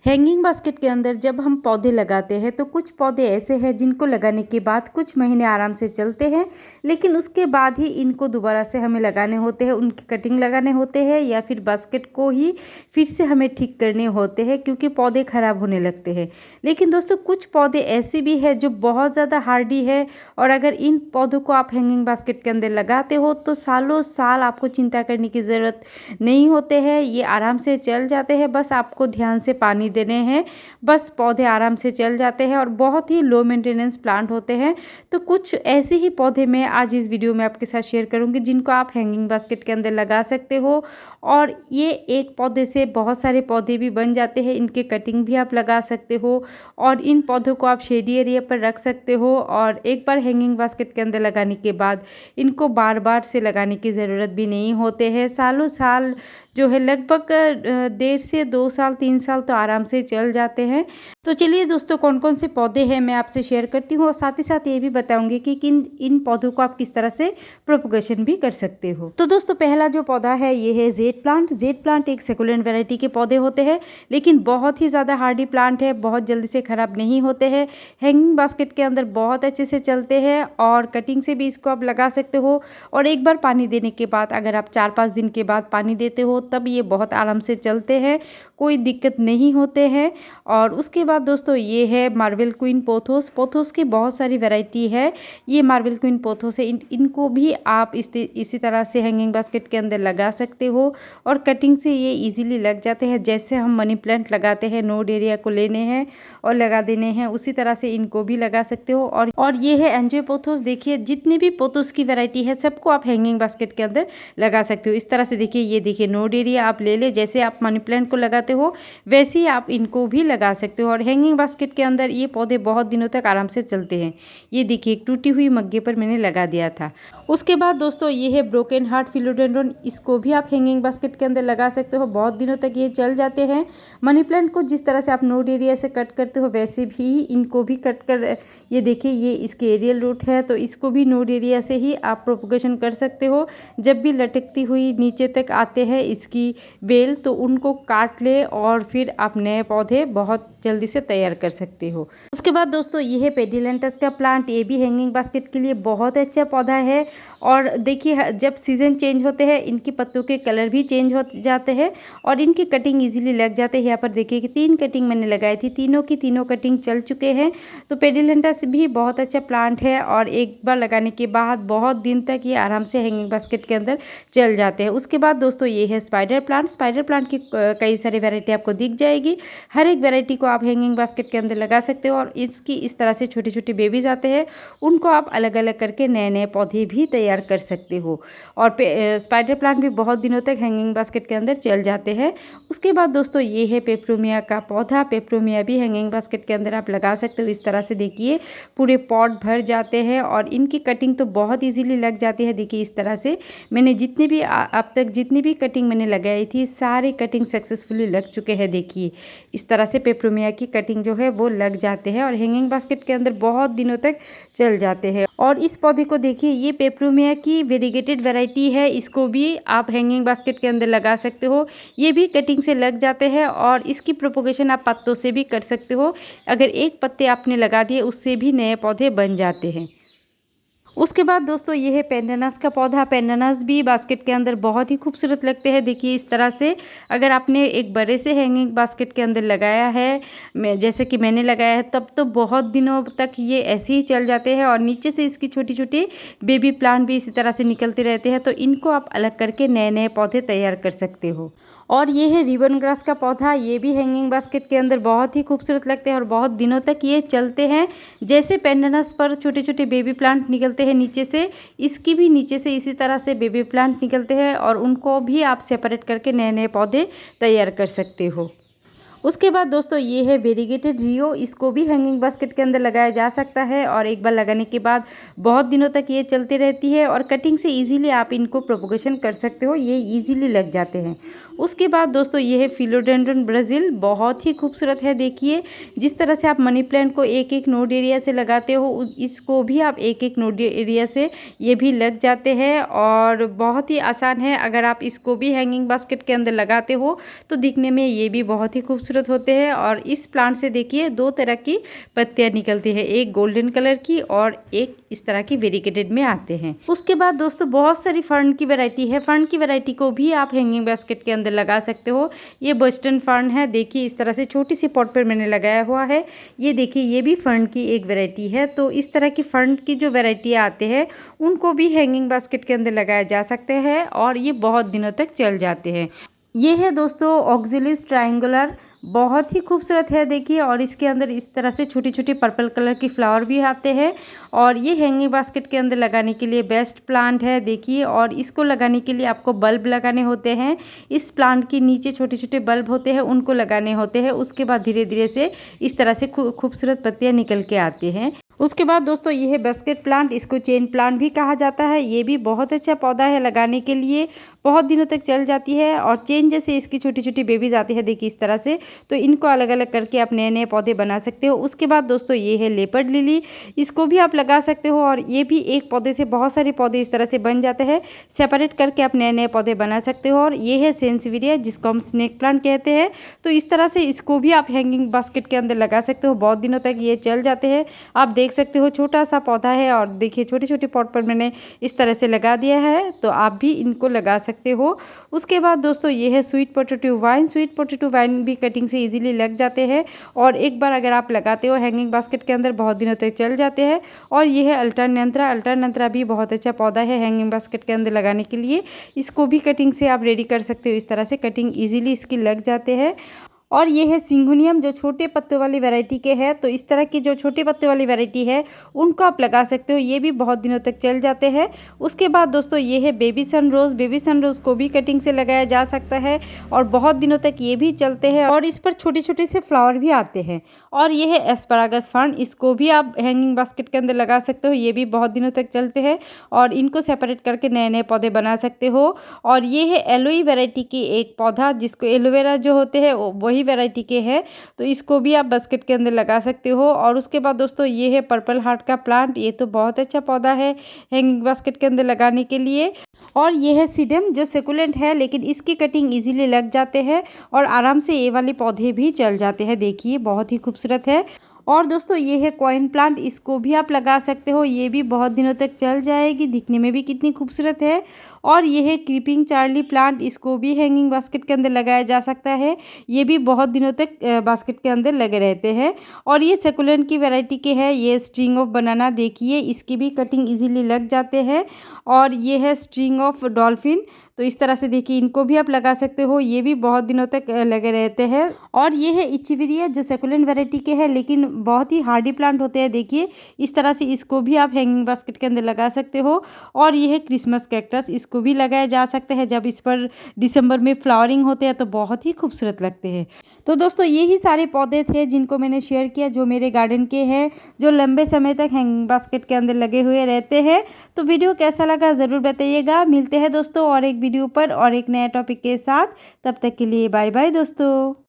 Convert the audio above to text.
Hanging basket के अंदर जब हम पौधे लगाते हैं तो कुछ पौधे ऐसे हैं जिनको लगाने के बाद कुछ महीने आराम से चलते हैं, लेकिन उसके बाद ही इनको दोबारा से हमें लगाने होते हैं, उनकी कटिंग लगाने होते हैं या फिर बास्केट को ही फिर से हमें ठीक करने होते हैं क्योंकि पौधे ख़राब होने लगते हैं। लेकिन दोस्तों कुछ पौधे ऐसे भी हैं जो बहुत ज़्यादा हार्डी है और अगर इन पौधों को आप हैंगिंग बास्केट के अंदर लगाते हो तो सालों साल आपको चिंता करने की ज़रूरत नहीं होते हैं, ये आराम से चल जाते हैं। बस आपको ध्यान से पानी देने हैं, बस पौधे आराम से चल जाते हैं और बहुत ही लो मेंटेनेंस प्लांट होते हैं। तो कुछ ऐसे ही पौधे मैं आज इस वीडियो में आपके साथ शेयर करूंगी जिनको आप हैंगिंग बास्केट के अंदर लगा सकते हो और ये एक पौधे से बहुत सारे पौधे भी बन जाते हैं। इनके कटिंग भी आप लगा सकते हो और इन पौधों को आप शेडी एरिया पर रख सकते हो और एक बार हैंगिंग बास्केट के अंदर लगाने के बाद इनको बार बार से लगाने की ज़रूरत भी नहीं होते हैं। सालों साल जो है लगभग 1.5 से 2 साल 3 साल तो आराम से चल जाते हैं। तो चलिए दोस्तों, कौन कौन से पौधे हैं मैं आपसे शेयर करती हूँ और साथ ही साथ ये भी बताऊंगी कि किन इन पौधों को आप किस तरह से प्रोपगेशन भी कर सकते हो। तो दोस्तों पहला जो पौधा है ये है जेड प्लांट। जेड प्लांट एक सेकुलेंट वैरायटी के पौधे होते हैं लेकिन बहुत ही ज़्यादा हार्डी प्लांट है, बहुत जल्दी से ख़राब नहीं होते हैं। हैंगिंग बास्केट के अंदर बहुत अच्छे से चलते हैं और कटिंग से भी इसको आप लगा सकते हो और एक बार पानी देने के बाद अगर आप 4-5 दिन के बाद पानी देते हो तब ये बहुत आराम से चलते हैं, कोई दिक्कत नहीं होते हैं। और उसके बाद दोस्तों ये है मार्बल क्वीन पोथोस। पोथोस की बहुत सारी वैरायटी है। ये मार्बल क्वीन पोथोस है, इनको भी आप इसी तरह से हैंगिंग बास्केट के अंदर लगा सकते हो और कटिंग से ये इजीली लग जाते हैं। जैसे हम मनी प्लांट लगाते हैं, नोड एरिया को लेने हैं और लगा देने हैं, उसी तरह से इनको भी लगा सकते हो। और ये है एंजियोपोथोस। देखिए जितनी भी पोथोस की वैरायटी है सबको आप हैंगिंग बास्केट के अंदर लगा सकते हो। इस तरह से देखिए, ये देखिए नोड एरिया आप ले ले, जैसे आप मनी प्लांट को लगाते हो वैसे ही आप इनको भी लगा सकते हो और हैंगिंग बास्केट के अंदर ये पौधे बहुत दिनों तक आराम से चलते हैं। ये देखिए एक टूटी हुई मग्गे पर मैंने लगा दिया था। उसके बाद दोस्तों ये है ब्रोकन हार्ट फिलोडेंड्रॉन। इसको भी आप हैंगिंग बास्केट के अंदर लगा सकते हो, बहुत दिनों तक ये चल जाते हैं। मनी प्लांट को जिस तरह से आप नोड एरिया से कट करते हो वैसे भी इनको भी कट कर, ये देखिए ये इसके एरियल रूट है तो इसको भी नोड एरिया से ही आप प्रोपगेशन कर सकते हो। जब भी लटकती हुई नीचे तक आते हैं इसकी बेल तो उनको काट ले और फिर आप नए पौधे बहुत जल्दी से तैयार कर सकते हो। उसके बाद दोस्तों ये है पेडिलेंटस का प्लांट। ये भी हैंगिंग बास्केट के लिए बहुत अच्छा पौधा है और देखिए जब सीज़न चेंज होते हैं इनकी पत्तों के कलर भी चेंज हो जाते हैं और इनकी कटिंग इजीली लग जाते हैं। यहाँ पर देखिए कि 3 कटिंग मैंने लगाई थी, तीनों की तीनों कटिंग चल चुके हैं। तो पेडिलेंटस भी बहुत अच्छा प्लांट है और एक बार लगाने के बाद बहुत दिन तक ये आराम से हैंगिंग बास्केट के अंदर चल जाते हैं। उसके बाद दोस्तों ये है स्पाइडर प्लांट। स्पाइडर प्लांट की कई सारी वैरायटी आपको दिख जाएगी। हर एक वैरायटी को आप हैंगिंग बास्केट के अंदर लगा सकते हो और इसकी इस तरह से छोटे छोटे बेबीज आते हैं, उनको आप अलग अलग करके नए नए पौधे भी तैयार कर सकते हो और स्पाइडर प्लांट भी बहुत दिनों तक हैंगिंग बास्केट के अंदर चल जाते हैं। उसके बाद दोस्तों ये है पेपरोमिया का पौधा। पेपरोमिया भी हैंगिंग बास्केट के अंदर आप लगा सकते हो। इस तरह से देखिए पूरे पॉट भर जाते हैं और इनकी कटिंग तो बहुत ईजीली लग जाती है। देखिए इस तरह से मैंने जितनी भी अब तक जितनी भी कटिंग मैंने लगाई थी सारी कटिंग सक्सेसफुली लग चुके हैं। देखिए इस तरह से पेपरोमिया की कटिंग जो है वो लग जाते हैं और हैंगिंग बास्केट के अंदर बहुत दिनों तक चल जाते हैं। और इस पौधे को देखिए, ये पेपरोमिया की वेरीगेटेड वैरायटी है, इसको भी आप हैंगिंग बास्केट के अंदर लगा सकते हो। ये भी कटिंग से लग जाते हैं और इसकी प्रोपोगेशन आप पत्तों से भी कर सकते हो। अगर एक पत्ते आपने लगा दिए उससे भी नए पौधे बन जाते हैं। उसके बाद दोस्तों ये है पेंडानस का पौधा। पेंडानस भी बास्केट के अंदर बहुत ही खूबसूरत लगते हैं। देखिए इस तरह से अगर आपने एक बड़े से हैंगिंग बास्केट के अंदर लगाया है, जैसे कि मैंने लगाया है, तब तो बहुत दिनों तक ये ऐसे ही चल जाते हैं और नीचे से इसकी छोटी छोटी बेबी प्लांट भी इसी तरह से निकलते रहते हैं। तो इनको आप अलग करके नए नए पौधे तैयार कर सकते हो। और ये है रिबन ग्रास का पौधा। ये भी हैंगिंग बास्केट के अंदर बहुत ही खूबसूरत लगते हैं और बहुत दिनों तक ये चलते हैं। जैसे पेंडानस पर छोटे छोटे बेबी प्लांट निकलते हैं नीचे से, इसकी भी नीचे से इसी तरह से बेबी प्लांट निकलते हैं और उनको भी आप सेपरेट करके नए नए पौधे तैयार कर सकते हो। उसके बाद दोस्तों ये है वेरीगेटेड रियो। इसको भी हैंगिंग बास्केट के अंदर लगाया जा सकता है और एक बार लगाने के बाद बहुत दिनों तक ये चलती रहती है और कटिंग से इजीली आप इनको प्रोपोगेशन कर सकते हो, ये इजीली लग जाते हैं। उसके बाद दोस्तों ये है फिलोडेंड्रन ब्राज़ील, बहुत ही खूबसूरत है। देखिए जिस तरह से आप मनी प्लांट को एक एक नोड एरिया से लगाते हो, इसको भी आप एक एक नोड एरिया से ये भी लग जाते हैं और बहुत ही आसान है। अगर आप इसको भी हैंगिंग बास्केट के अंदर लगाते हो तो दिखने में ये भी बहुत ही खूबसूरत होते हैं। और इस प्लांट से देखिए 2 तरह की पत्तियां निकलती है, एक गोल्डन कलर की और एक इस तरह की वेरिकेटेड में आते हैं। उसके बाद दोस्तों बहुत सारी फर्न की वैरायटी है। फर्न की वैरायटी को भी आप हैंगिंग बास्केट के अंदर लगा सकते हो। ये वेस्टर्न फर्न है, देखिए इस तरह से छोटी सी पॉट पर मैंने लगाया हुआ है। ये देखिए ये भी फर्न की एक वैरायटी है। तो इस तरह की फर्न की जो वैरायटी आते हैं उनको भी हैंगिंग बास्केट के अंदर लगाया जा सकते हैं और ये बहुत दिनों तक चल जाते हैं। ये है दोस्तों ऑक्सिलिस ट्रायंगुलर, बहुत ही खूबसूरत है देखिए। और इसके अंदर इस तरह से छोटी छोटी पर्पल कलर की फ्लावर भी आते हैं और ये हैंगिंग बास्केट के अंदर लगाने के लिए बेस्ट प्लांट है देखिए। और इसको लगाने के लिए आपको बल्ब लगाने होते हैं। इस प्लांट के नीचे छोटे छोटे बल्ब होते हैं, उनको लगाने होते हैं। उसके बाद धीरे धीरे से इस तरह से खूबसूरत पत्तियाँ निकल के आती हैं। उसके बाद दोस्तों ये है बास्केट प्लांट, इसको चेन प्लांट भी कहा जाता है। ये भी बहुत अच्छा पौधा है, लगाने के लिए बहुत दिनों तक चल जाती है। और चेन जैसे इसकी छोटी छोटी बेबीज आती है देखिए इस तरह से, तो इनको अलग अलग करके आप नए नए पौधे बना सकते हो। उसके बाद दोस्तों ये है लेपर्ड लिली, इसको भी आप लगा सकते हो और ये भी एक पौधे से बहुत सारे पौधे इस तरह से बन जाते हैं। सेपरेट करके आप नए नए पौधे बना सकते हो। और ये है सेंसविरिया, जिसको हम स्नेक प्लांट कहते हैं। तो इस तरह से इसको भी आप हैंगिंग बास्केट के अंदर लगा सकते हो, बहुत दिनों तक ये चल जाते हैं। आप देख सकते हो छोटा सा पौधा है और देखिए छोटे छोटे पॉट पर मैंने इस तरह से लगा दिया है, तो आप भी इनको लगा सकते हो। उसके बाद दोस्तों ये है sweet potato wine. Sweet potato wine भी कटिंग से इजीली लग जाते हैं और एक बार अगर आप लगाते हो हैंगिंग बास्केट के अंदर बहुत दिनों तक चल जाते हैं। और ये है अल्टरनेंथ्रा। अल्टरनेंथ्रा भी बहुत अच्छा पौधा है हैंगिंग बास्केट के अंदर लगाने के लिए। इसको भी कटिंग से आप रेडी कर सकते हो, इस तरह से कटिंग ईजिली इसकी लग जाते हैं। और ये है सिंगोनियम, जो छोटे पत्ते वाली वैरायटी के है। तो इस तरह की जो छोटे पत्ते वाली वैरायटी है उनको आप लगा सकते हो, ये भी बहुत दिनों तक चल जाते हैं। उसके बाद दोस्तों ये है बेबी सन रोज़। बेबी सन रोज़ को भी कटिंग से लगाया जा सकता है और बहुत दिनों तक ये भी चलते हैं और इस पर छोटे छोटे से फ्लावर भी आते हैं। और ये है एस्परागस फर्न, इसको भी आप हैंगिंग बास्केट के अंदर लगा सकते हो, ये भी बहुत दिनों तक चलते हैं और इनको सेपरेट करके नए नए पौधे बना सकते हो। और ये है एलोई वैरायटी की एक पौधा, जिसको एलोवेरा जो होते हैं वही वैरायटी के है। तो इसको भी आप बास्केट के अंदर लगा सकते हो। और उसके बाद दोस्तों ये है पर्पल हार्ट का प्लांट, ये तो बहुत अच्छा पौधा है हैंगिंग बास्केट के अंदर लगाने के लिए। और ये है सीडम, जो सेकुलेंट है लेकिन इसकी कटिंग इजीली लग जाते हैं और आराम से ये वाले पौधे भी चल जाते हैं, देखिए बहुत ही खूबसूरत है। और दोस्तों ये है कॉइन प्लांट, इसको भी आप लगा सकते हो, ये भी बहुत दिनों तक चल जाएगी, दिखने में भी कितनी खूबसूरत है। और ये है क्रीपिंग चार्ली प्लांट, इसको भी हैंगिंग बास्केट के अंदर लगाया जा सकता है, ये भी बहुत दिनों तक बास्केट के अंदर लगे रहते हैं। और ये सेकुलेंट की वैरायटी के है। ये स्ट्रिंग ऑफ बनाना, देखिए इसकी भी कटिंग इजीली लग जाते हैं। और ये है स्ट्रिंग ऑफ डॉल्फिन, तो इस तरह से देखिए इनको भी आप लगा सकते हो, ये भी बहुत दिनों तक लगे रहते हैं। और ये है इचिविरिया, जो सेकुलेंट वैरायटी के हैं लेकिन बहुत ही हार्डी प्लांट होते हैं, देखिए इस तरह से इसको भी आप हैंगिंग बास्केट के अंदर लगा सकते हो। और ये है क्रिसमस कैक्टस, इसको भी लगाया जा सकता है, जब इस पर दिसंबर में फ्लावरिंग होते हैं तो बहुत ही खूबसूरत लगते हैं। तो दोस्तों यही सारे पौधे थे जिनको मैंने शेयर किया, जो मेरे गार्डन के हैं, जो लंबे समय तक हैंगिंग बास्केट के अंदर लगे हुए रहते हैं। तो वीडियो कैसा लगा ज़रूर बताइएगा। मिलते हैं दोस्तों और एक वीडियो पर और एक नया टॉपिक के साथ, तब तक के लिए बाय बाय दोस्तों।